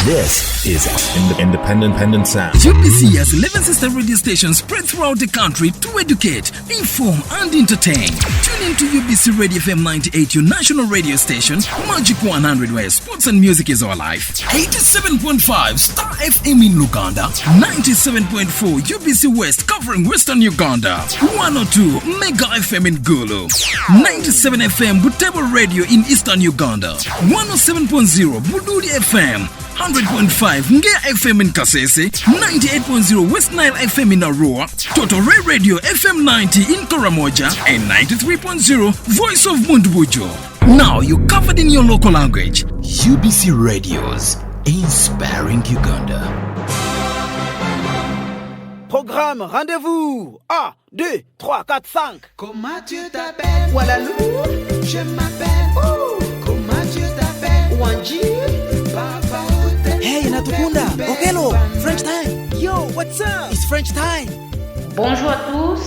This is Independent Sound. UBC has 11 sister radio stations spread throughout the country to educate, inform, and entertain. Tune in to UBC Radio FM 98, your national radio station, Magic 100, where sports and music is our life. 87.5 Star FM in Luganda, 97.4 UBC West covering Western Uganda, 102 Mega FM in Gulu, 97 FM Butebo Radio in Eastern Uganda, 107.0 Bududi FM, 100.5 Ngea FM in Kasese, 98.0 West Nile FM in Arua, Totore Radio FM 90 in Karamoja, and 93.0 Voice of Mundbujo. Now you're covered in your local language. UBC Radios, inspiring Uganda. Programme, rendez-vous. 1, 2, 3, 4, 5. Comment tu t'appelles? Walalou. Je m'appelle. Oh. Comment tu t'appelles? Wanji. Papa. Hey, Natukunda. Okelo. French time. Yo, what's up? It's French time. Bonjour à tous.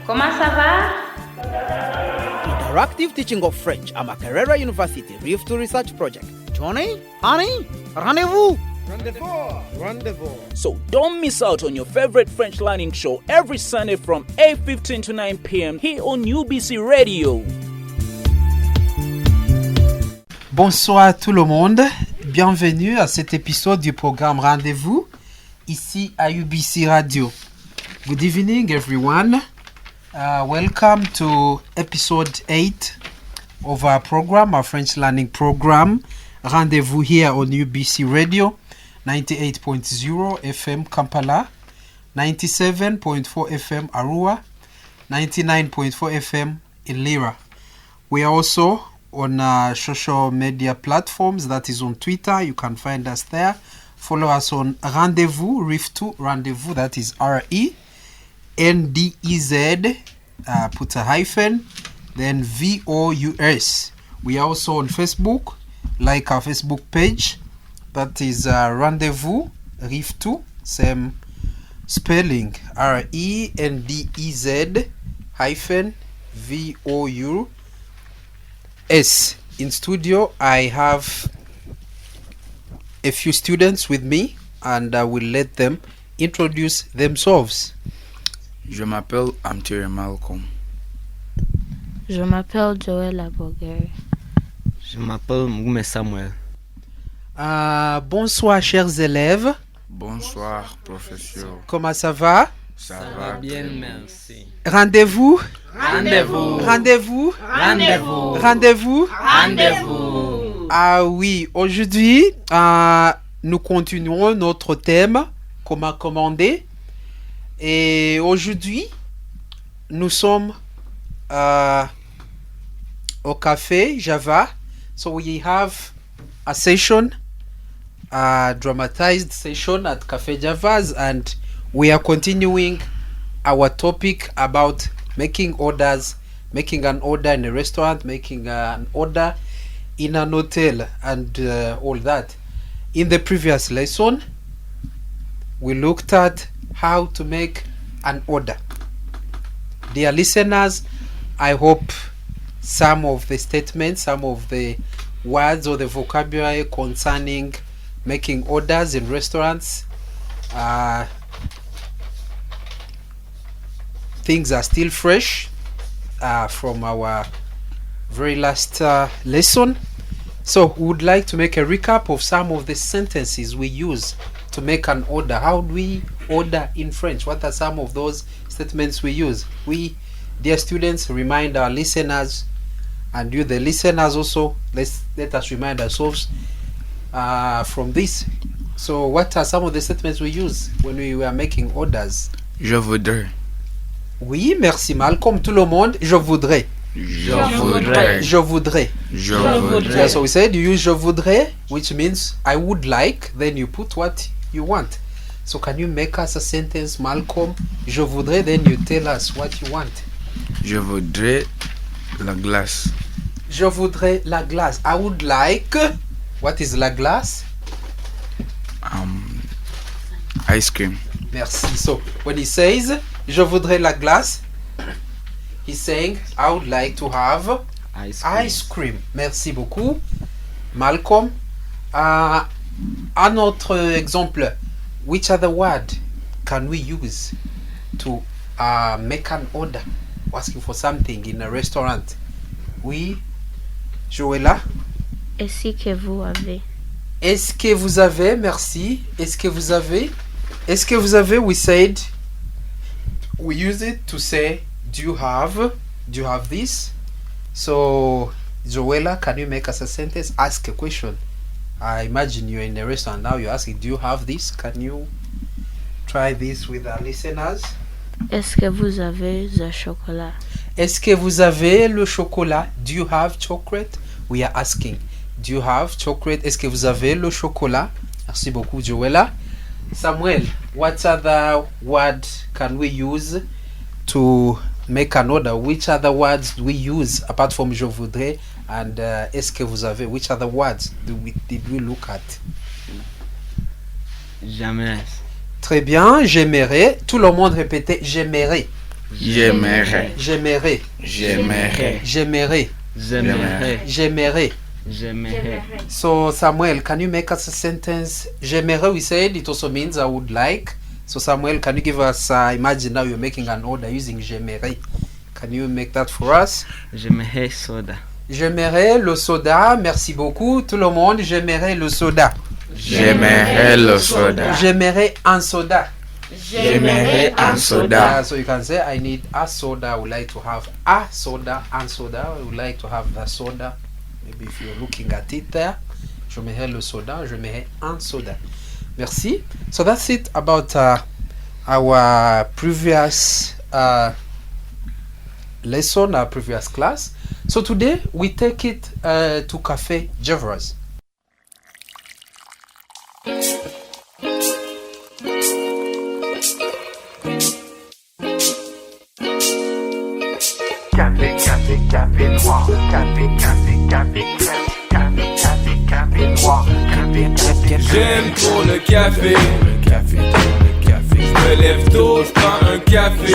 Comment ça va? Interactive teaching of French at Makerere University Rift to Research Project. Johnny, honey, rendezvous. Rendezvous. So don't miss out on your favorite French learning show every Sunday from 8:15 to 9 p.m. here on UBC Radio. Bonsoir tout le monde, bienvenue à cet épisode du programme Rendez-vous ici à UBC Radio. Good evening everyone, welcome to episode 8 of our program, our French learning program Rendez-vous here on UBC Radio 98.0 FM Kampala, 97.4 FM Arua, 99.4 FM in Lira. We are also on social media platforms, that is on Twitter, you can find us there. Follow us on Rendezvous, Rift2, Rendezvous, that is RENDEZ, put a hyphen, then VOUS. We are also on Facebook, like our Facebook page, that is Rendezvous, Rift2, same spelling, RENDEZ hyphen VOUS. In studio, I have a few students with me, and I will let them introduce themselves. Je m'appelle Amtiri Malcolm. Je m'appelle Joël Aboguer. Je m'appelle Moume Samuel. Bonsoir chers élèves. Bonsoir professeur. Comment ça va? Ça va bien, merci. Rendez-vous. Rendez-vous. Rendez-vous. Rendez-vous. Rendez-vous. Rendez-vous. Ah oui, aujourd'hui, nous continuons notre thème, comment commander. Et aujourd'hui, nous sommes au café Java. So we have a session, a dramatized session at Café Java's, and we are continuing our topic about making orders, making an order in a restaurant, making an order in an hotel, and all that. In the previous lesson, we looked at how to make an order. Dear listeners, I hope some of the statements, some of the words or the vocabulary concerning making orders in restaurants, things are still fresh from our very last lesson. So we would like to make a recap of some of the sentences we use to make an order. How do we order in French? What are some of those statements we use? We, dear students, remind our listeners, and you the listeners also, let us remind ourselves from this. So what are some of the statements we use when we were making orders? Je voudrais. Oui, merci Malcolm. Tout le monde, je voudrais. Je voudrais. Je voudrais. Je voudrais. Yeah, so we said you use je voudrais, which means I would like, then you put what you want. So can you make us a sentence, Malcolm? Je voudrais, then you tell us what you want. Je voudrais la glace. Je voudrais la glace. I would like. What is la glace? Ice cream. Merci. So when he says je voudrais la glace, he's saying I would like to have ice cream. Merci beaucoup, Malcolm. un autre exemple. Which other word can we use to make an order? Asking for something in a restaurant. Oui, Joëlla? Est-ce que vous avez? Est-ce que vous avez? Merci. Est-ce que vous avez? Est-ce que vous avez? We said, we use it to say, do you have? Do you have this? So, Joëlla, can you make us a sentence? Ask a question. I imagine you're in a restaurant now. You're asking, do you have this? Can you try this with our listeners? Est-ce que vous avez le chocolat? Est-ce que vous avez le chocolat? Do you have chocolate? We are asking, do you have chocolate? Est-ce que vous avez le chocolat? Merci beaucoup, Joëlla. Samuel, what other word can we use to make an order? Which other words do we use apart from je voudrais and est-ce que vous avez? Which other words did we look at? J'aimerais. Très bien, j'aimerais. Tout le monde répétait j'aimerais. J'aimerais. J'aimerais. J'aimerais. J'aimerais. J'aimerais. J'aimerais. J'aimerais. So Samuel, can you make us a sentence? J'aimerais, we said, it also means I would like. So Samuel, can you give us, imagine now you're making an order using j'aimerais. Can you make that for us? J'aimerais soda. J'aimerais le soda, merci beaucoup. Tout le monde, j'aimerais le soda. J'aimerais le soda. J'aimerais un soda. J'aimerais un soda. So you can say, I need a soda. I would like to have a soda, un soda. I would like to have the soda. Maybe if you're looking at it there. J'aimerais le soda. J'aimerais un soda. Merci. So that's it about our previous lesson, our previous class. So today we take it to Café Jevras. Café, café, café noir. Café, café, café crème. Café, café, café noir. Café, café, j'aime trop le café. Je me lève tôt, je prends un café.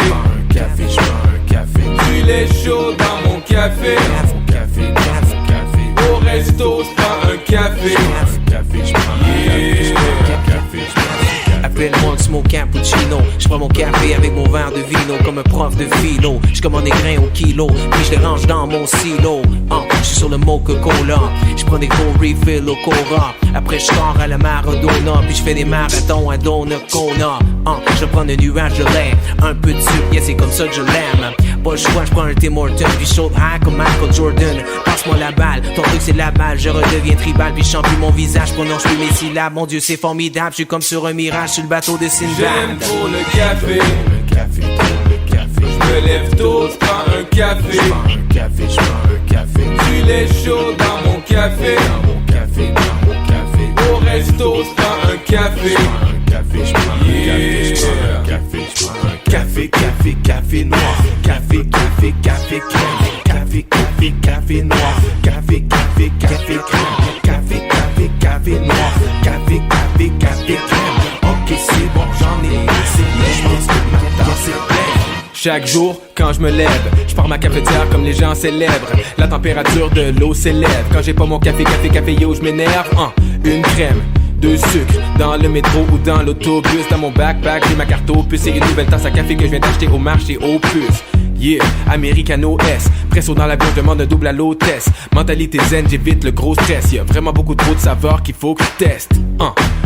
Du lait chaud dans mon café. Au resto, je prends un café. Appelle-moi un smoke cappuccino. Je prends mon café avec mon verre de vino comme un prof de philo. Je commande des grains au kilo, puis je les range dans mon silo. Je suis sur le Coca-Cola. Je prends des gros refills au Cora. Après je sors à la Maradona, puis je fais des marathons à Donnacona. Je prends un nuage de lait, un peu de sucre, yeah, c'est comme ça que je l'aime. Pas le choix, je prends un Tim Hortons, puis chaud high comme Michael Jordan. Passe-moi la balle, ton truc c'est la balle. Je redeviens tribal, puis je chante plus mon visage, prononce plus mes syllabes. Mon Dieu c'est formidable, je suis comme sur un mirage sur le bateau de Sinbad. J'aime trop le café. Je me lève tôt, je prends un café. Du lait chaud dans mon café. Au resto, je prends un café. Café, café, café noir. Café, café, café crème. Café, café, café noir. Café, café, café crème. Café, café, café noir. Café, café, café crème. Ok, c'est bon, j'en ai assez. Je pense que ma tasse est pleine. Chaque jour, quand je me lève, je pars ma cafetière comme les gens célèbres. La température de l'eau s'élève. Quand j'ai pas mon café, yo, je m'énerve. Une crème, 2 sucres, dans le métro ou dans l'autobus. Dans mon backpack, j'ai ma carte Opus et une nouvelle tasse à café que je viens d'acheter au marché Opus. Yeah, Americano S, presso dans l'avion, je demande un double à l'hôtesse. Mentalité zen, j'évite le gros stress. Y'a vraiment beaucoup trop de saveurs qu'il faut que je teste.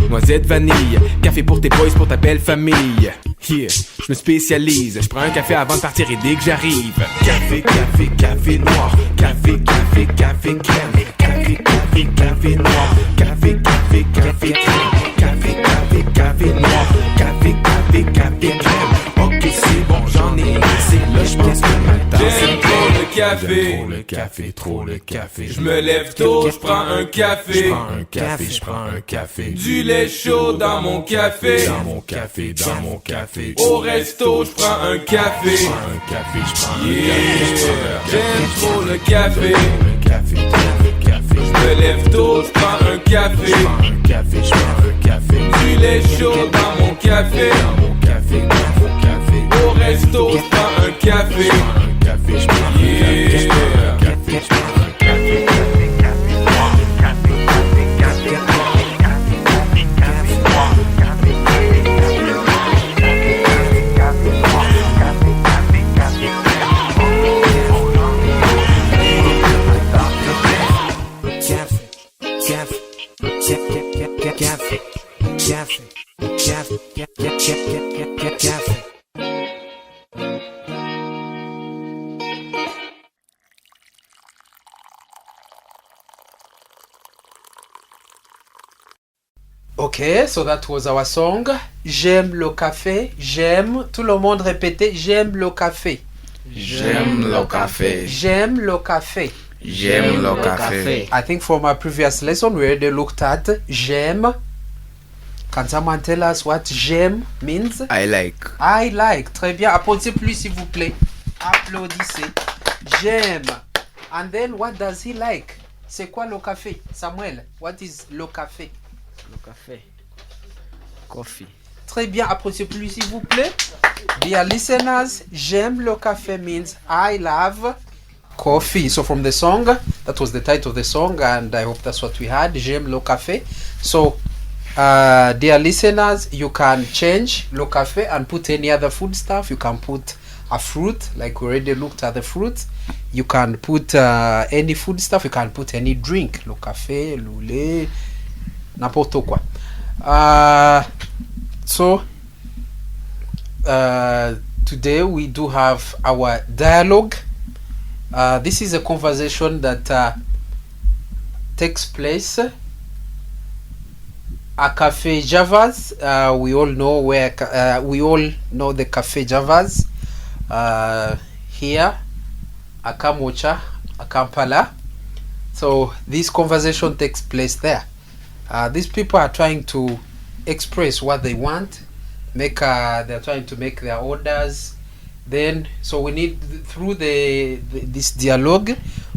Noisette vanille, café pour tes boys, pour ta belle famille. Yeah, je me spécialise, je prends un café avant de partir et dès que j'arrive. Café, café, café noir. Café, café, café crème. Café, café, café noir. Café, café, café crème. Café, café, café noir. Café, café, café crème. Ok, c'est bon, j'en ai assez. Là, je pense que ma tasse j'aime trop le café. Trop le café, trop le café. Je me lève tôt, je prends un café. Je prends un café, je prends un café. Du lait chaud dans mon café. Dans mon café, dans mon café. Au resto, je prends un café. Je prends un café, je prends un café. J'aime trop le café. Le café, trop le café. Je me lève tôt, je prends un café. Je prends un café, je prends un café. Du lait chaud dans mon café. Dans mon café, dans mon café. Au resto, je prends un café. Je prends un café, je prends un café. Je prends un café, je prends un café. café, café noir. Café, café, café crème. Café, café, café Okay, so that was our song. J'aime le café. J'aime. Tout le monde répétait. J'aime le café. J'aime le café. J'aime le café. J'aime le café. I think from our previous lesson we already looked at j'aime. Can someone tell us what j'aime means? I like. I like. Très bien. Applaudissez plus s'il vous plaît. Applaudissez. J'aime. And then what does he like? C'est quoi le café? Samuel, what is le café? Le café. Coffee. Très bien. Applaudissez plus s'il vous plaît. Dear listeners, j'aime le café means I love coffee. So from the song, that was the title of the song, and I hope that's what we had. J'aime le café. So, dear listeners, you can change le café and put any other food stuff. You can put a fruit, like we already looked at the fruit. You can put any food stuff. You can put any drink. Le café, le lait, n'importe quoi. So, today we do have our dialogue. This is a conversation that takes place at Cafe Javas. We all know where we all know the Cafe Javas here at Kamocha, at Kampala. So this conversation takes place there. These people are trying to express what they want. They're trying to make their orders. Then, so we need through this dialogue,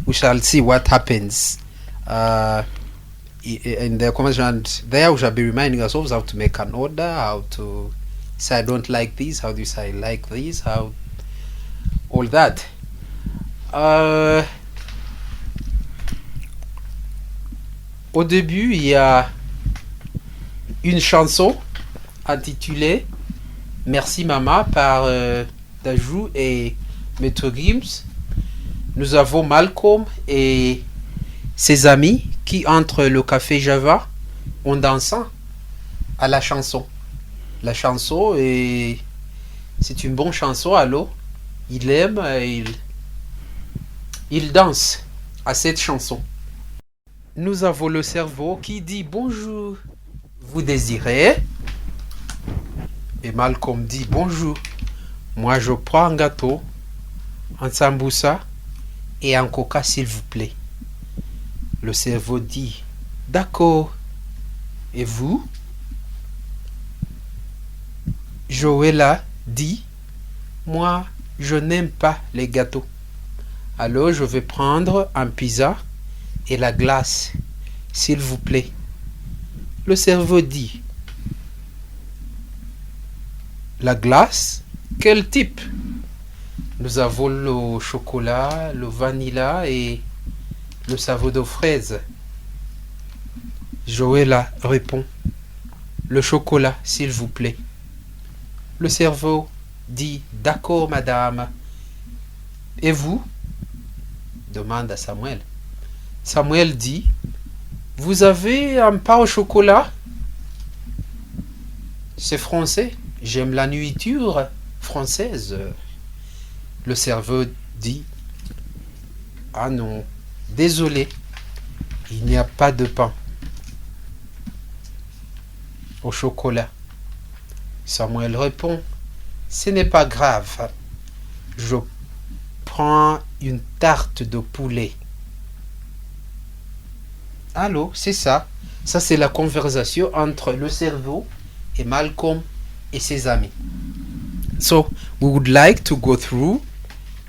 we shall see what happens in the conversation. And there, we shall be reminding ourselves how to make an order, how to say I don't like this, how do you say I like this, how all that. Au début, il y a une chanson intitulée Merci Mama par Dajou et Maître Gims. Nous avons Malcolm et ses amis qui entrent le café Java en dansant à la chanson. La chanson c'est une bonne chanson, alors il aime, il danse à cette chanson. Nous avons le cerveau qui dit bonjour, vous désirez? Et Malcolm dit bonjour, moi je prends un gâteau, un sambusa et un coca s'il vous plaît. Le cerveau dit d'accord, et vous? Joëlla dit moi je n'aime pas les gâteaux, alors je vais prendre un pizza et la glace s'il vous plaît. Le cerveau dit la glace, quel type? Nous avons le chocolat, le vanilla et le savon de fraise. Joëlla répond le chocolat s'il vous plaît. Le cerveau dit d'accord madame. Et vous? Demande à Samuel. Samuel dit vous avez un pain au chocolat? C'est français. J'aime la nourriture française. Le cerveau dit ah non, désolé, il n'y a pas de pain au chocolat. Samuel répond ce n'est pas grave, je prends une tarte de poulet. Allô, c'est ça. Ça, c'est la conversation entre le cerveau et Malcolm et ses amis. So, we would like to go through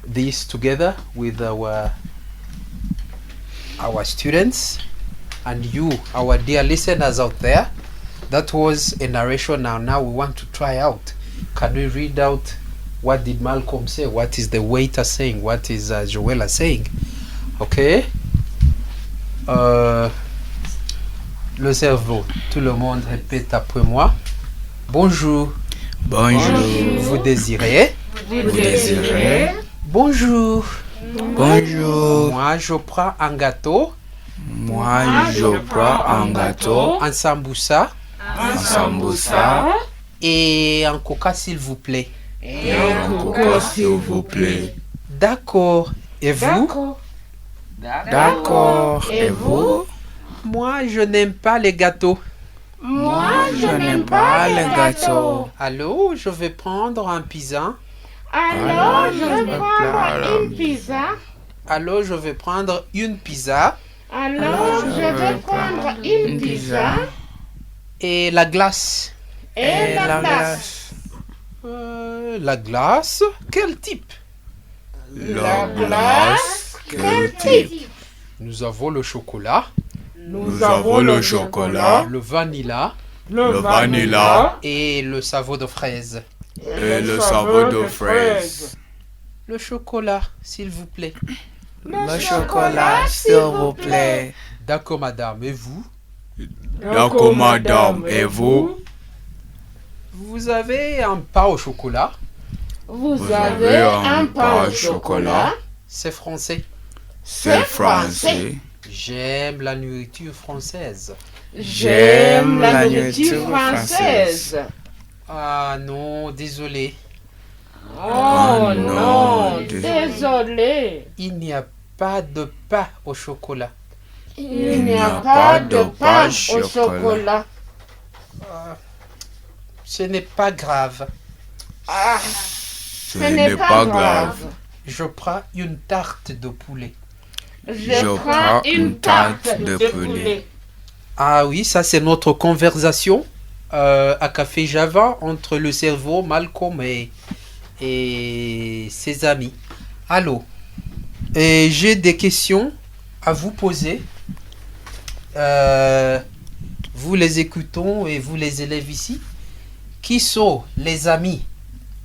this together with our students and you, our dear listeners out there. That was a narration. Now we want to try out. Can we read out what did Malcolm say? What is the waiter saying? What is Joëlla saying? Okay. Le cerveau. Tout le monde répète après moi. Bonjour. Bonjour. Vous désirez? Vous désirez? Bonjour. Bonjour. Moi, je prends un gâteau. Moi, je prends un gâteau. Un sambusa. Un sambusa. Et un coca, s'il vous plaît. Et un coca, s'il vous plaît. D'accord. Et vous? D'accord. Et vous? Moi, je n'aime pas les gâteaux. Moi, je n'aime pas les gâteaux. Allô, je vais prendre un pizza. Alors, je vais prendre une pizza. Alors, je vais prendre une pizza. Alors, je vais prendre une pizza. Et la glace. Et la glace. La glace? Quel type? La glace? Quel type? Nous avons le chocolat. Nous avons le chocolat. Le vanilla. Le vanilla. Et le savon de fraise. Et le savon de fraise. Le chocolat, s'il vous plaît. Le chocolat, s'il vous plaît. D'accord, madame. Et vous? D'accord, madame. Et vous? Vous avez un pain au chocolat? Vous avez un pain au chocolat? C'est français. C'est français. J'aime la nourriture française. J'aime la nourriture française. Ah non, désolé. Oh non, désolé. Il n'y a pas de pain au chocolat. Il n'y a pas de pain au chocolat. Ce n'est pas grave. Ce n'est pas grave. Je prends une tarte de poulet. Je prends une tarte de poulet. Ah oui, ça c'est notre conversation à Café Java entre le cerveau Malcolm et ses amis. Allô, j'ai des questions à vous poser. Vous les écoutons et vous les élèves ici. Qui sont les amis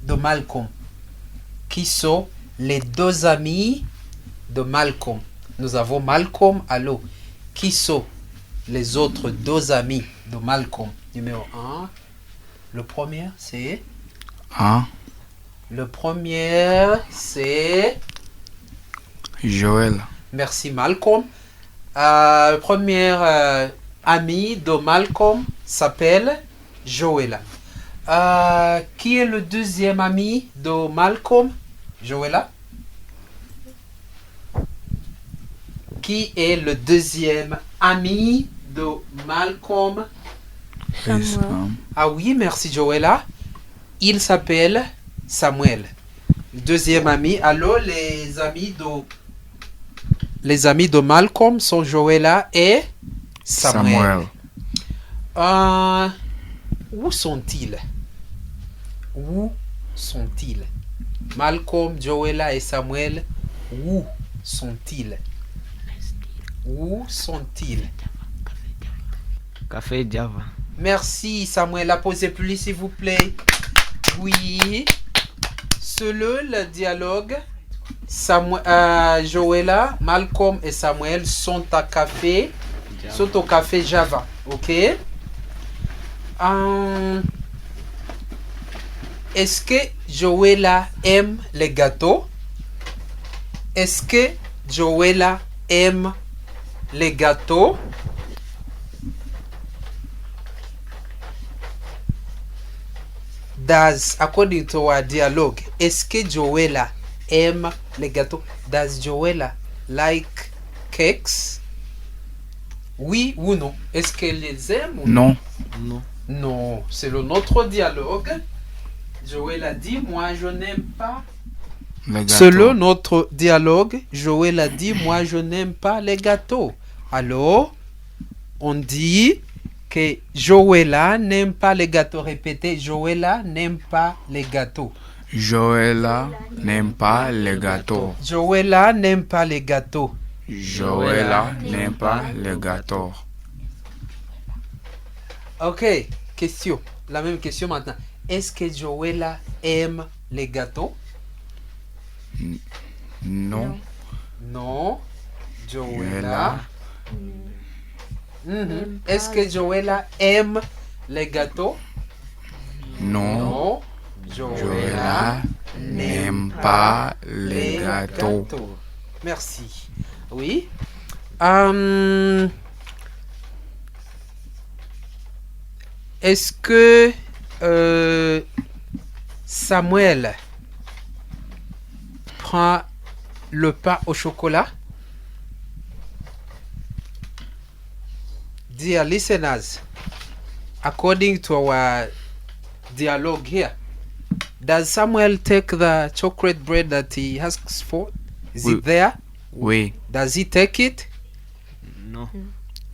de Malcolm? Qui sont les deux amis de Malcolm? Nous avons Malcolm, allô. Qui sont les autres deux amis de Malcolm? Numéro 1. Le premier, c'est... Le premier, c'est... Joël. Merci, Malcolm. Le premier ami de Malcolm s'appelle Joëlla. Qui est le deuxième ami de Malcolm? Joëlla? Qui est le deuxième ami de Malcolm? Samuel. Ah oui, merci Joëlla. Il s'appelle Samuel. Le deuxième ami. Alors, les amis de Malcolm sont Joëlla et Samuel. Où sont-ils? Où sont-ils? Malcolm, Joëlla et Samuel, où sont-ils? Où sont-ils? Café Java. Merci Samuel. Apposez-plus s'il vous plaît. Oui. Selon le dialogue, Joëlla, Malcolm et Samuel sont au café Java. Ok. Est-ce que Joëlla aime les gâteaux? Est-ce que Joëlla aime les gâteaux? According to our dialogue, est-ce que Joëlla aime les gâteaux? Does Joëlla like cakes? Oui ou non? Est-ce qu'elle les aime ou non? Non, c'est notre dialogue. Joëlla dit, moi je n'aime pas. Selon notre dialogue, Joëlla dit, moi je n'aime pas les gâteaux. Alors, on dit que Joëlla n'aime pas les gâteaux. Répétez, Joëlla n'aime pas les gâteaux. Joëlla n'aime pas les gâteaux. Joëlla n'aime pas les gâteaux. Joëlla n'aime pas les gâteaux. Ok, question. La même question maintenant. Est-ce que Joëlla aime les gâteaux? Non. Non. Joëlla. Est-ce que Joëlla aime les gâteaux? Non. Joëlla n'aime pas les gâteaux. Merci. Oui. Est-ce que Samuel prend le pain au chocolat? Dear listeners, according to our dialogue here, does Samuel take the chocolate bread that he asks for? Is it there? Oui. Does he take it?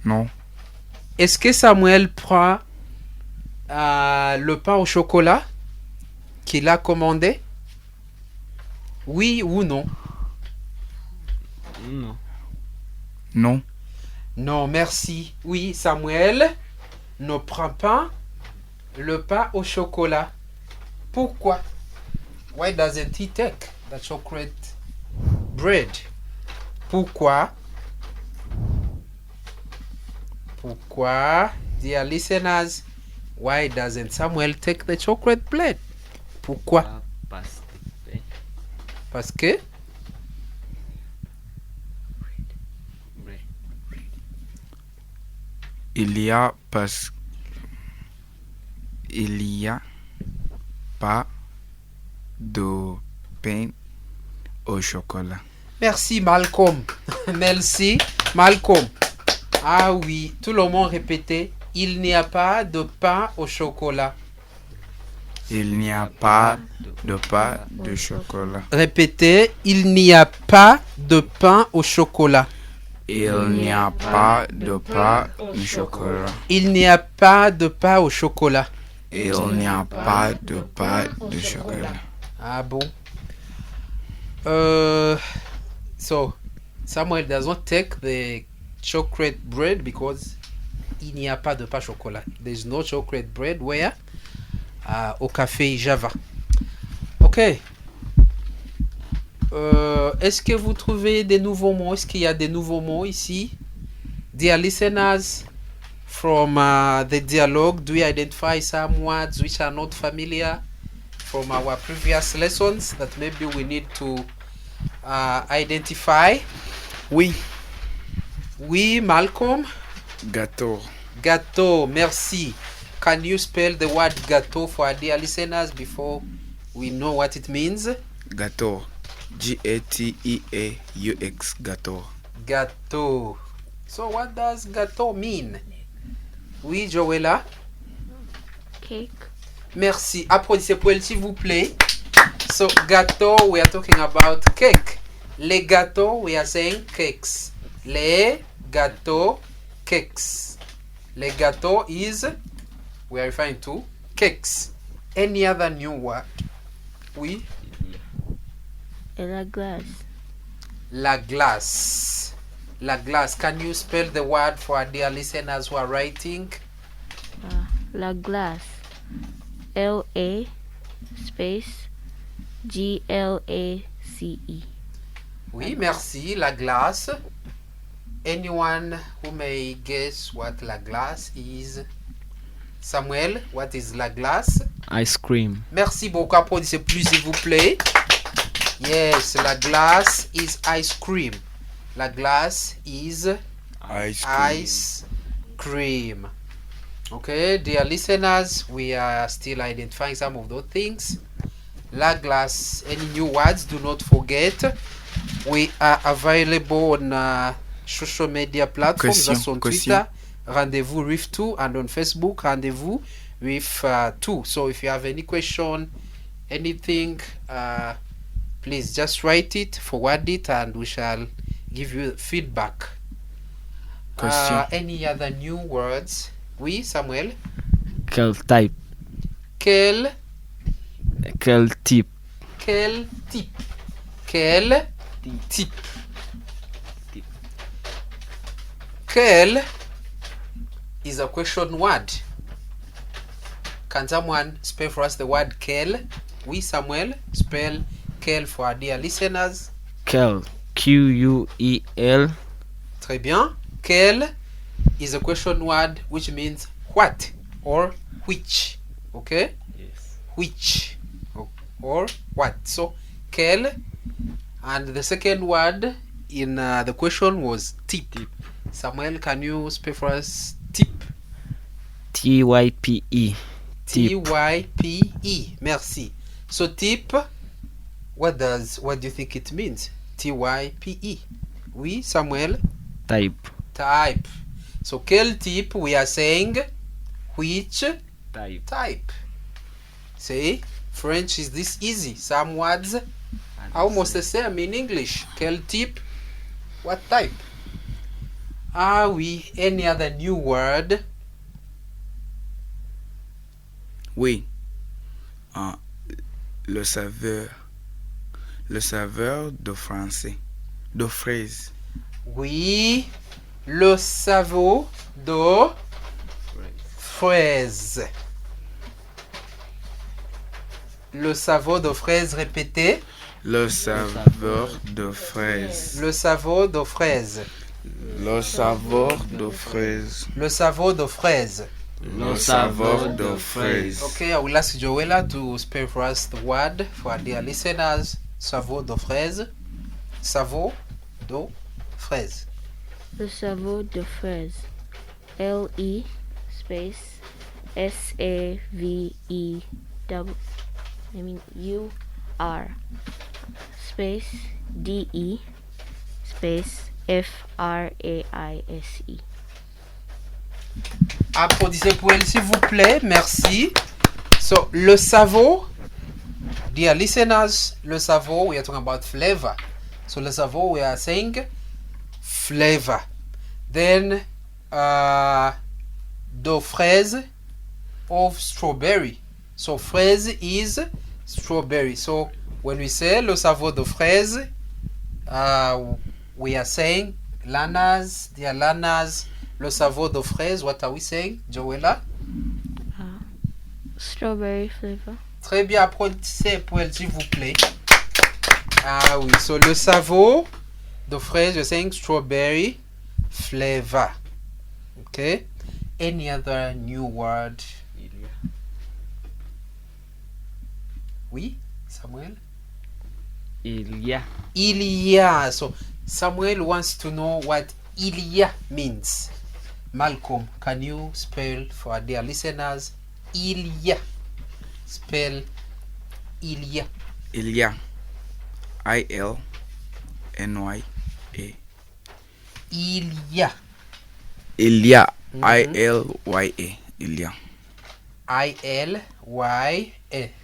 Non. Est-ce que Samuel prend le pain au chocolat qu'il a commandé? Oui ou non? Non. Non, merci. Oui, Samuel ne prend pas le pain au chocolat. Pourquoi? Why doesn't he take the chocolate bread? Pourquoi? Pourquoi, dear listeners, why doesn't Samuel take the chocolate bread? Pourquoi? Parce que Il y a pas de pain au chocolat. Merci Malcolm. Merci Malcolm. Ah oui, tout le monde répétait, il n'y a pas de pain au chocolat. Il n'y a pas de pain de chocolat. Répétez, il n'y a pas de pain au chocolat. Il n'y a pas de pain de chocolat. Il n'y a pas de pain au chocolat. Il n'y a pas de pain de chocolat. Ah bon? So, Samuel doesn't take the chocolate bread because il n'y a pas de pain au chocolat. There's no chocolate bread where? Au café Java. Ok. Est-ce que vous trouvez des nouveaux mots? Est-ce qu'il y a des nouveaux mots ici? Dear listeners, from the dialogue, do you identify some words which are not familiar from our previous lessons that maybe we need to identify? Oui. Oui, Malcolm? Gâteau. Gâteau, merci. Can you spell the word gâteau for our dear listeners before we know what it means? Gâteau. G-A-T-E-A-U-X. Gâteau. Gâteau. So what does gâteau mean? Oui, Joella? Cake. Merci. Applaudissez pour elle, s'il vous plaît. So gâteau, we are talking about cake. Les gâteaux, we are saying cakes. Les gâteaux, cakes. Les gâteaux is, we are referring to cakes. Any other new word? Oui? La glace. La glace. La glace. Can you spell the word for our dear listeners who are writing? La glace. L-A space G-L-A-C-E. Oui, merci. La glace. Anyone who may guess what la glace is? Samuel, what is la glace? Ice cream. Merci beaucoup. Applaudissez plus, s'il vous plaît. Yes, la glace is ice cream. La glace is ice cream. Okay, dear listeners, we are still identifying some of those things. La glace, any new words, do not forget. We are available on social media platforms. That's on Twitter, Rendezvous with 2, and on Facebook, Rendezvous with 2. So if you have any question, anything, please just write it, forward it, and we shall give you feedback. Any other new words? Oui, Samuel? Quel type? Quel type? Quel type? Quel type? Quel is a question word. Can someone spell for us the word quel? Oui, Samuel, spell quel for our dear listeners. Quel. Q-U-E-L. Très bien. Quel is a question word which means what or which. Okay? Yes. Which or what. So, quel. And the second word in the question was tip. Samuel, can you spell for us tip? T-Y-P-E. T-Y-P-E. Merci. So tip, what do you think it means? T-Y-P-E. Oui, Samuel? Type. Type. So quel type? We are saying which type. See, French is this easy. Some words almost the same in English. Quel type? What type? Ah oui, any other new word? Oui. Le saveur de français. De fraise. Oui, le saveur de fraise. Le saveur de fraise, répétez. Le saveur de fraise. Le saveur de fraise. Le saveur de fraise. Le saveur de fraise. Le saveur de fraise. Okay, I will ask Joella to spell for us the word for dear listeners. Saveur de fraise. Saveur de fraise. Le saveur de fraise. L-E space S-A-V-E-U-R space D-E space F-R-A-I-S-E. Applaudissez pour elle, s'il vous plaît. Merci. So, le saveur, dear listeners, le saveur, we are talking about flavor. So, le saveur, we are saying flavor. Then, the fraise of strawberry. So, fraise is strawberry. So, when we say le saveur de fraise, we are saying Lanas, dear Lanas, le saveur de fraise. What are we saying, Joella? Strawberry flavor. Très bien, applaudissez pour elle, s'il vous plaît. Ah oui, so le saveur de fraise, you're saying strawberry flavor. Okay. Any other new word? Oui, Samuel? Il y a. Il y a. So Samuel wants to know what il y a means. Malcolm, can you spell for our dear listeners? Il y a. Spell il y a. Il y a. I-L-N-Y-A. Il y a. Il y a. I-L-Y-A. Il y a. I-L-Y-A.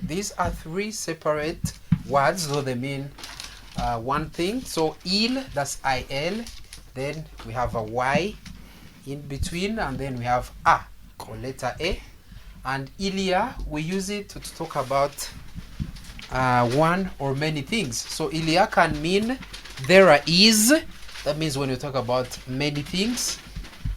These are three separate words, though they mean one thing. So il, that's I-L. Then we have a Y in between, and then we have A, or letter A. And il y a, we use it to talk about one or many things. So il y a can mean there is. That means when you talk about many things.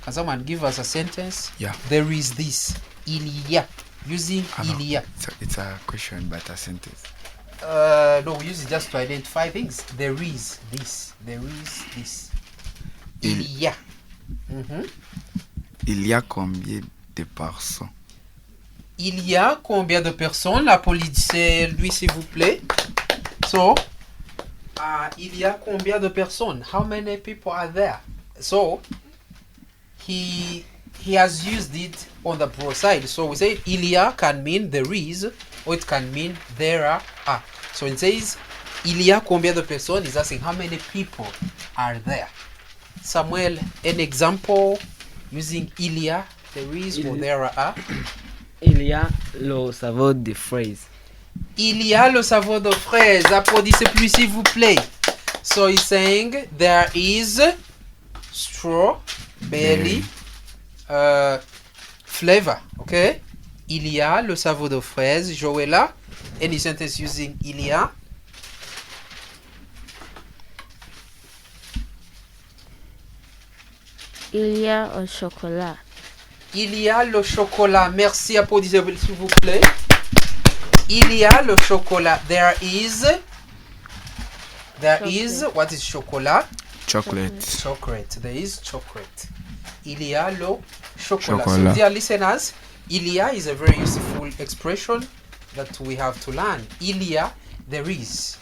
Can someone give us a sentence? Yeah. There is this. Il y a. Using il y a. It's a question, but a sentence. No, we use it just to identify things. There is this. There is this. Il y a. Il y a combien de personnes? Il y a combien de personnes? La police, lui, s'il vous plaît. So, il y a combien de personnes? How many people are there? So, he has used it on the pro side. So we say il y a can mean there is, or it can mean there are. So it says il y a combien de personnes? Is asking how many people are there. Samuel, an example using il y a, there is, or there are. Il y a le saveur de fraise. Il y a le saveur de fraise. Applaudissez plus, s'il vous plaît. So he's saying there is strawberry flavor. Okay? Il y a le saveur de fraise. Joella, any sentence using il y a? Il y a un chocolat. Il y a le chocolat. Merci, applaudissez s'il vous plaît. Il y a le chocolat. There is. What is chocolat? Chocolate. Chocolate. There is chocolate. Il y a le chocolat. So, dear listeners, il y a is a very useful expression that we have to learn. Il y a, there is.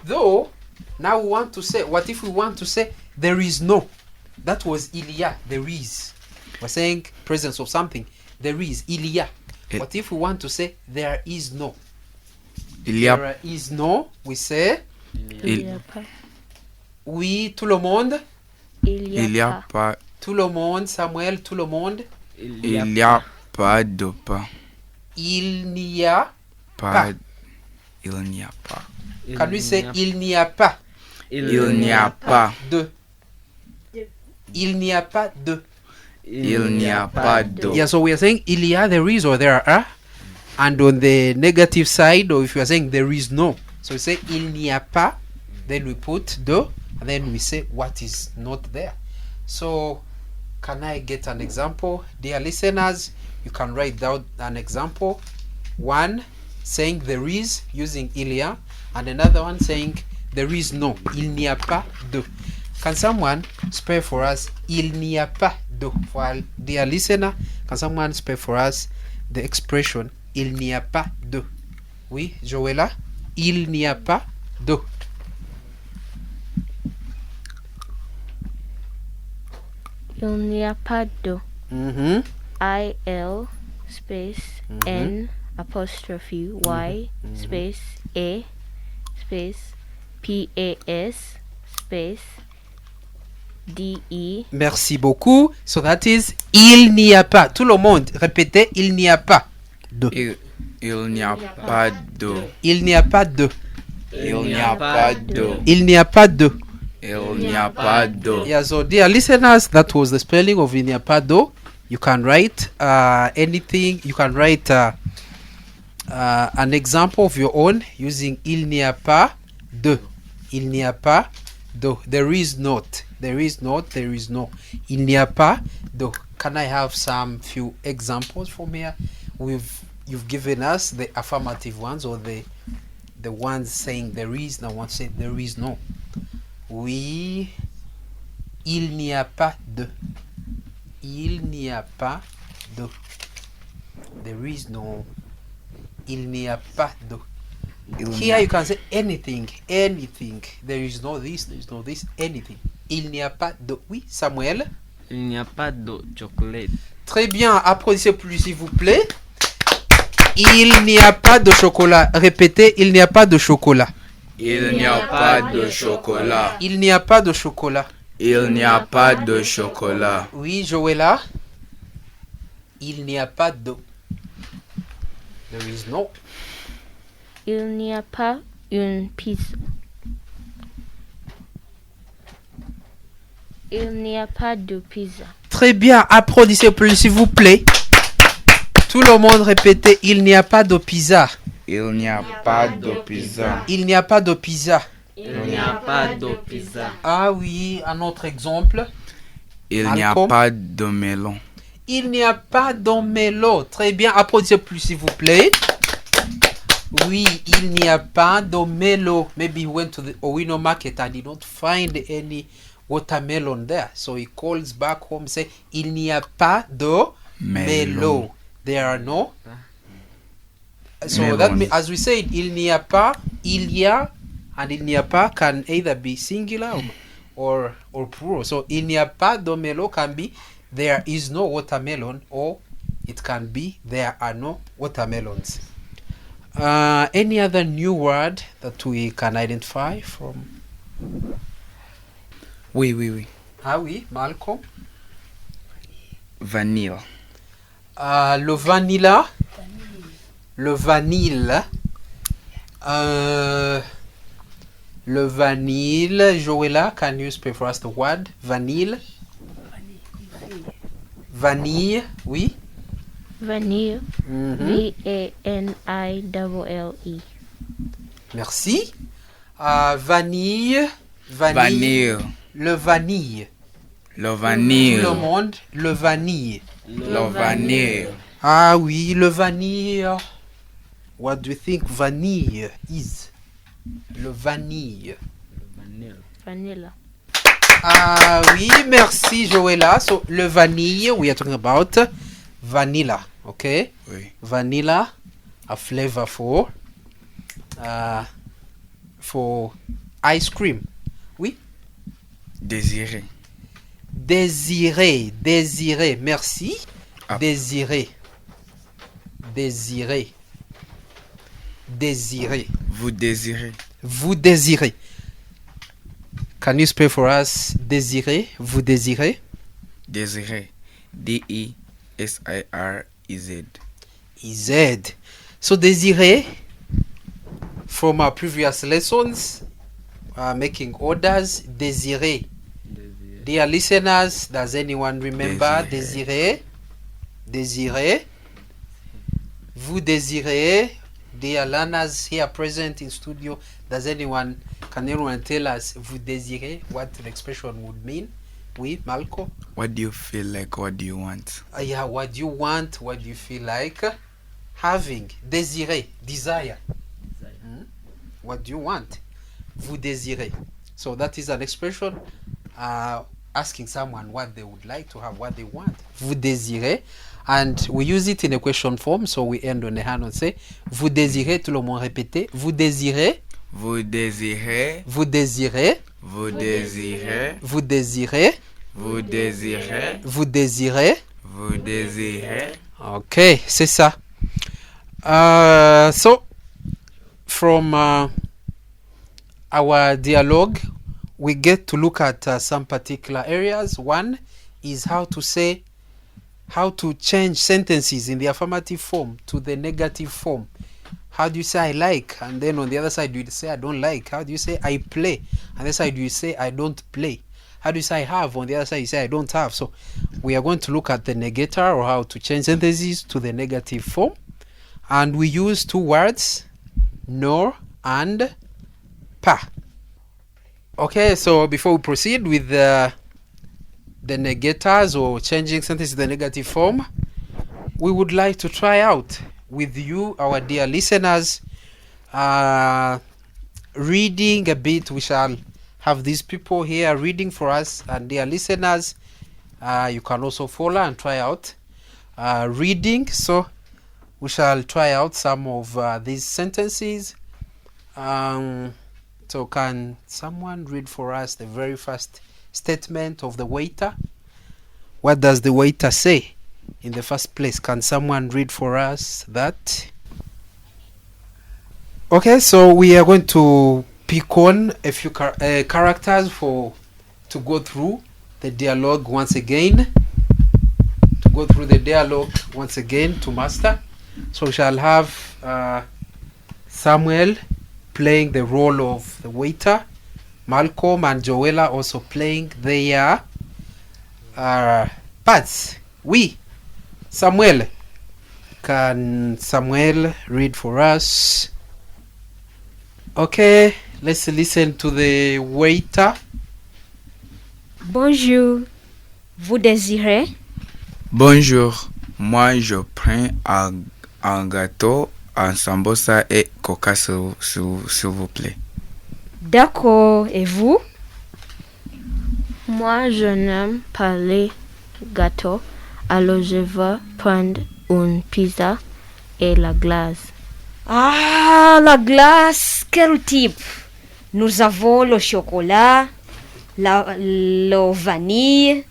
Though, Now we want to say, what if we want to say there is no? That was il y a, there is. We're saying presence of something. There is, il y a. What if we want to say there is no? There is no, we say Il y a pas. Oui, tout le monde. Il y a pas. Tout le monde, Samuel, tout le monde. Il n'y a pas de pas. Il n'y a pas. Il n'y a pas. Can we say il n'y a pas? Il n'y a pas de. Il n'y a pas de. Il n'y a pas de. Yeah, so we are saying il y a, there is, or there are. And on the negative side, or if you are saying there is no. So we say il n'y a pas, then we put de, and then we say what is not there. So can I get an example? Dear listeners, you can write down an example. One saying there is using il y a, and another one saying there is no. Il n'y a pas de. Can someone spell for us il n'y a pas de? While dear listener, can someone spell for us the expression il n'y a pas de? Oui, Joëlla, il n'y a pas de. Il n'y a pas de. I-L space N apostrophe Y space A space P-A-S space D-E. Merci beaucoup. So that is il n'y a pas. Tout le monde, répétez il n'y a pas de. Il n'y a pas de. Il n'y a pas de. Il n'y a pas de. Il n'y a pas de. Il n'y a pas de. Yeah, so dear listeners, that was the spelling of il n'y a pas de. You can write anything. You can write an example of your own using il n'y a pas de. Il n'y a pas de. There is not. There is not. There is no. Il n'y a pas de. Can I have some few examples from here? You've given us the affirmative ones, or the ones saying there is, and one saying there is no. Oui, il n'y a pas de. Il n'y a pas de. There is no. Il n'y a pas de. Here you can say anything, anything. There is no this, there is no this, anything. Il n'y a pas de. Oui, Samuel. Il n'y a pas de chocolat. Très bien, applaudissez plus s'il vous plaît. Il n'y a pas de chocolat. Répétez, il n'y a pas de chocolat. Il n'y a pas de chocolat. Il n'y a pas de chocolat. Il n'y a pas de chocolat. Oui, Joëlla. Il n'y a pas de. There is no. Il n'y a pas une pizza. Il n'y a pas de pizza. Très bien, applaudissez plus s'il vous plaît. Tout le monde répétez, il n'y a pas de pizza. Il n'y a pas de pizza. Il n'y a pas de pizza. Il n'y a pas de pizza. Ah oui, un autre exemple. Il n'y a pas de melon. Il n'y a pas de melon. Très bien, applaudissez plus s'il vous plaît. Oui, il n'y a pas de melon. Maybe he went to the Owino market and did not find any watermelon there. So he calls back home, say, il n'y a pas de melon. There are no. So melon. That means, as we said, il n'y a pas, il y a, and il n'y a pas can either be singular or plural. So il n'y a pas de melon can be there is no watermelon, or it can be there are no watermelons. Any other new word that we can identify from? Oui. Ah oui, Malcolm? Vanille. Le vanilla. Le vanille. Le vanille. Joëlla, can you spell for us the word vanille? Vanille, oui. Vanille. V-A-N-I-L-L-E. Merci. Vanille. Vanille. Le vanille. Le vanille. Tout le monde, le vanille. Le vanille. Ah oui, le vanille. What do you think vanille is? Le vanille. Vanilla. Ah oui, merci Joëlla. So, le vanille, we are talking about vanilla, okay? Oui. Vanilla, a flavor for ice cream. Oui? Désirer. Désirer, désirer. Merci. Désirer. Désirer. Désirer. Vous désirez. Vous désirez. Can you spell for us désirer? Vous désirez? Désirer. D-E-S-I-R-E-Z. Z. So désirer, from our previous lessons, making orders, désirer. Dear listeners, does anyone remember désirer? Désirer. Vous désirez. Dear learners here present in studio, can anyone tell us vous désirez, what the expression would mean? Oui, Malco? What do you feel like? What do you want? Yeah, what do you want? What do you feel like? Having. Désirer. Desire. What do you want? Vous désirez. So that is an expression asking someone what they would like to have, what they want. Vous désirez. And we use it in a question form, so we end on a hand and say, vous désirez, tout le monde répétez, vous désirez. Vous désirez. Vous désirez. Vous désirez. Vous désirez. Vous désirez. Vous désirez. Vous désirez. Ok, c'est ça. So, from our dialogue, we get to look at some particular areas. One is how to change sentences in the affirmative form to the negative form. How do you say I like? And then on the other side, do you say I don't like? How do you say I play? On the other side, do you say I don't play? How do you say I have? On the other side, you say I don't have. So we are going to look at the negator, or how to change sentences to the negative form. And we use two words, nor and pas. Okay, so before we proceed with the negators, or changing sentences to the negative form, we would like to try out with you, our dear listeners, reading a bit. We shall have these people here reading for us, and dear listeners, you can also follow and try out reading. So we shall try out some of these sentences. So can someone read for us the very first statement of the waiter? What does the waiter say in the first place? Can someone read for us that? Okay, so we are going to pick on a few characters to go through the dialogue once again. To master. So we shall have Samuel playing the role of the waiter, Malcolm and Joella also playing their parts. Oui. Samuel. Can Samuel read for us? Okay, let's listen to the waiter. Bonjour. Vous désirez? Bonjour. Moi, je prends un gâteau, un sambosa et coca, s'il vous plaît. D'accord. Et vous? Moi, je n'aime pas les gâteaux, alors je vais prendre une pizza et la glace. Ah, la glace, quel type? Nous avons le chocolat, le vanille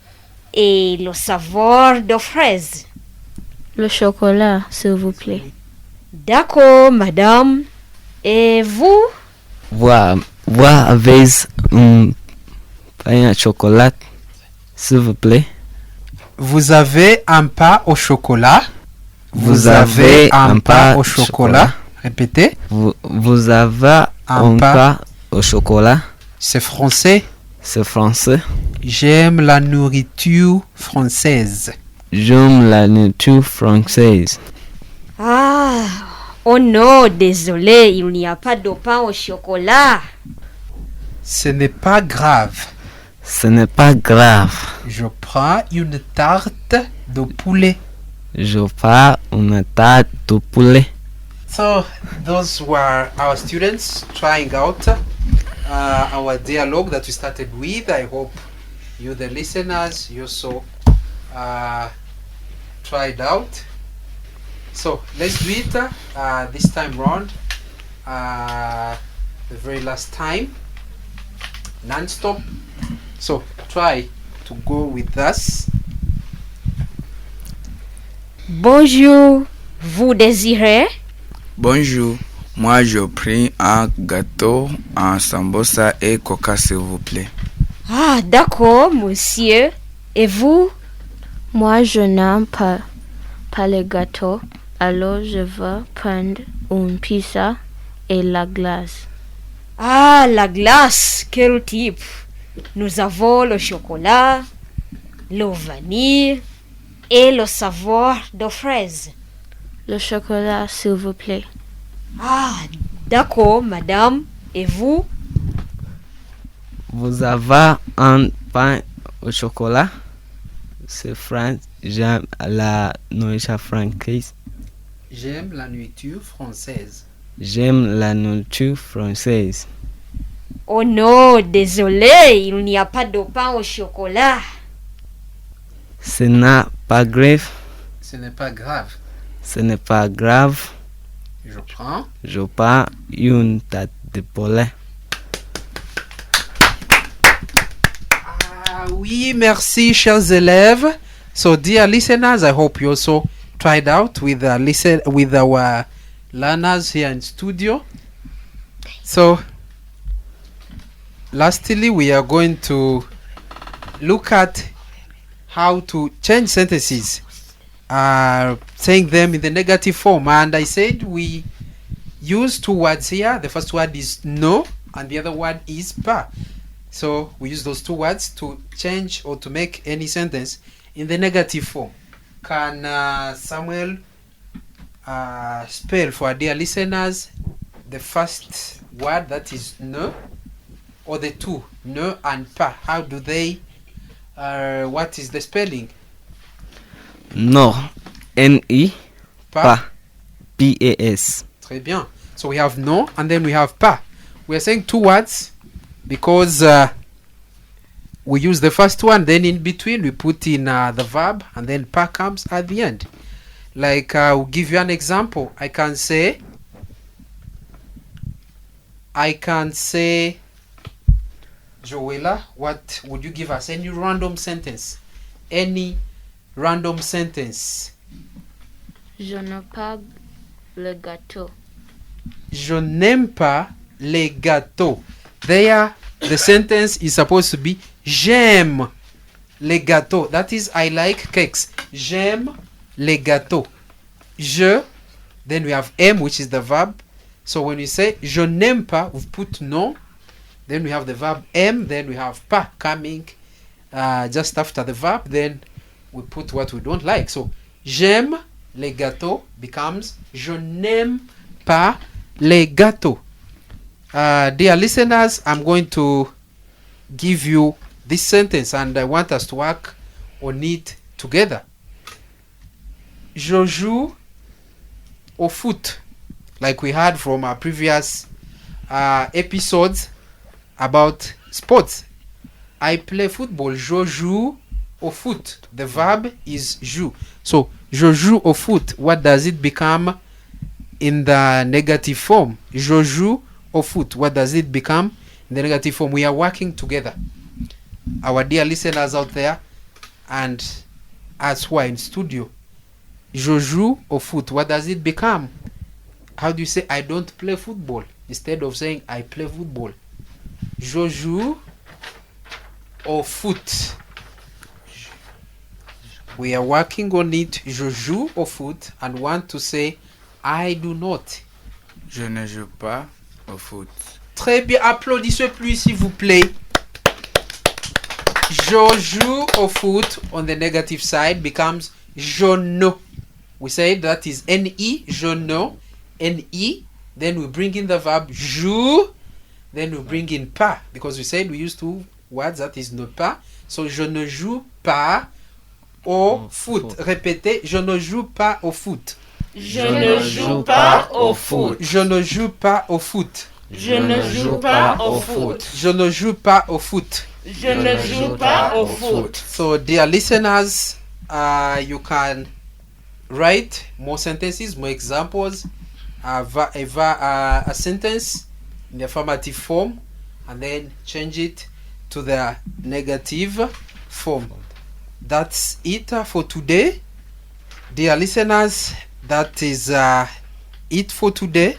et le saveur de fraise. Le chocolat, s'il vous plaît. D'accord, madame. Et vous? Vous avez un pain à chocolat, s'il vous plaît. Vous avez un pain au chocolat. Vous avez un pain au chocolat. Répétez. Vous avez un pain au chocolat. C'est français. C'est français. J'aime la nourriture française. J'aime la nourriture française. Ah, oh non, désolé, il n'y a pas de pain au chocolat. Ce n'est pas grave. Ce n'est pas grave. Je prends une tarte de poulet. Je prends une tarte de poulet. So, those were our students trying out our dialogue that we started with. I hope you, the listeners, you also tried out. So, let's do it this time round. The very last time. non-stop. So try to go with us. Bonjour, vous désirez? Bonjour, moi je prends un gâteau, un sambosa et coca s'il vous plaît. Ah, d'accord, monsieur. Et vous? Moi, je n'aime pas les gâteaux, alors je vais prendre une pizza et la glace. Ah, la glace, quel type? Nous avons le chocolat, le vanille et le saveur de fraise. Le chocolat, s'il vous plaît. Ah, d'accord, madame. Et vous? Vous avez un pain au chocolat? C'est France, j'aime la nourriture française. J'aime la nourriture française. J'aime la nourriture française. Oh non, désolé, il n'y a pas de pain au chocolat. Ce n'est pas grave. Ce n'est pas grave. Ce n'est pas grave. Je prends une tarte de poulet. Oui, merci, chers élèves. So, dear listeners, I hope you also tried out with our learners here in studio. So, lastly, we are going to look at how to change sentences, saying them in the negative form. And I said we use two words here. The first word is no, and the other word is pas. So we use those two words to change or to make any sentence in the negative form. Can Samuel spell for our dear listeners the first word, that is no, or the two, no and pas? How do they, what is the spelling? No, N-I, pas, P-A-S. Très bien. So we have no and then we have pas. We are saying two words because we use the first one, then in between we put in the verb, and then pa comes at the end. Like I'll give you an example. I can say Joella, what would you give us? Any random sentence. Any random sentence. Je n'aime pas le gâteau. Je n'aime pas les gâteaux. There, the sentence is supposed to be j'aime les gâteaux. That is, I like cakes. J'aime les gâteaux. Je, then we have aime, which is the verb. So when we say je n'aime pas, we put non. Then we have the verb aime. Then we have pas coming just after the verb. Then we put what we don't like. So j'aime les gâteaux becomes je n'aime pas les gâteaux. Dear listeners, I'm going to give you this sentence and I want us to work on it together. Je joue au foot, like we heard from our previous episodes about sports. I play football. Je joue au foot. The verb is joue. So, je joue au foot. What does it become in the negative form? Je joue au foot. What does it become in the negative form? We are working together. Our dear listeners out there and us who are in studio. Je joue au foot. What does it become? How do you say I don't play football instead of saying I play football? Je joue au foot. We are working on it. Je joue au foot and want to say I do not. Je ne joue pas au foot. Très bien, applaudissez plus s'il vous plaît. Je joue au foot on the negative side becomes je ne. We say that is N-E, je ne, N-E. Then we bring in the verb joue. Then we bring in pas because we said we use two words, that is ne pas. So je ne joue pas au foot. Répétez, je ne joue pas au foot. Je ne joue pas au foot. Je ne joue pas au foot. Je ne joue pas au foot. Je ne joue pas au foot. Je ne joue pas au foot. So, dear listeners, you can write more sentences, more examples, a sentence in the affirmative form, and then change it to their negative form. That's it for today. Dear listeners, that is it for today.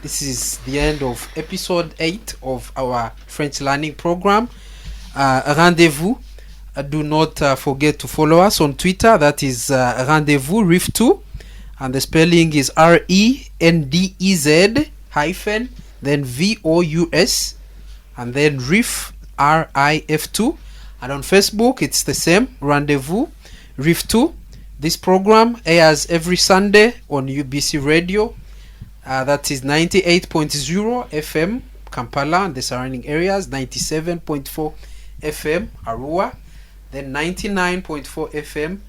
This is the end of episode 8 of our French learning program. Rendezvous. Do not forget to follow us on Twitter. That is Rendezvous RIF2. And the spelling is RENDEZ hyphen then VOUS and then RIF RIF2. And on Facebook it's the same, Rendezvous RIF2. This program airs every Sunday on UBC Radio. That is 98.0 FM Kampala and the surrounding areas, 97.4 FM Arua, then 99.4 FM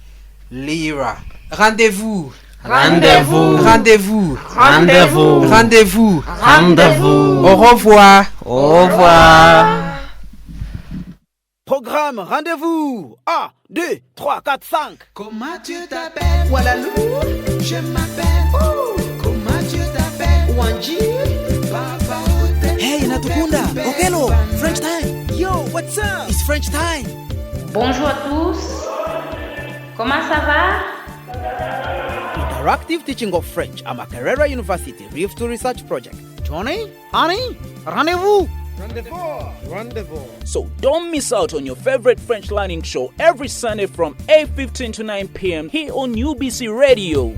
Lira. Rendezvous. Rendezvous. Rendezvous. Rendezvous. Rendezvous. Rendezvous. Au revoir. Au revoir. Programme Rendez-vous. 1, 2, 3, 4, 5. Comment tu t'appelles? Walalou, je m'appelle. Oh, comment tu t'appelles? Wanji, Papa Hotel. Hey, Natukunda. Okelo, French time. Yo, what's up? It's French time. Bonjour à tous. Comment ça va? Interactive teaching of French at Makerere University RIF2 Research Project. Johnny, honey, rendezvous. Rendezvous. So don't miss out on your favorite French learning show every Sunday from 8:15 to 9 p.m. here on UBC Radio.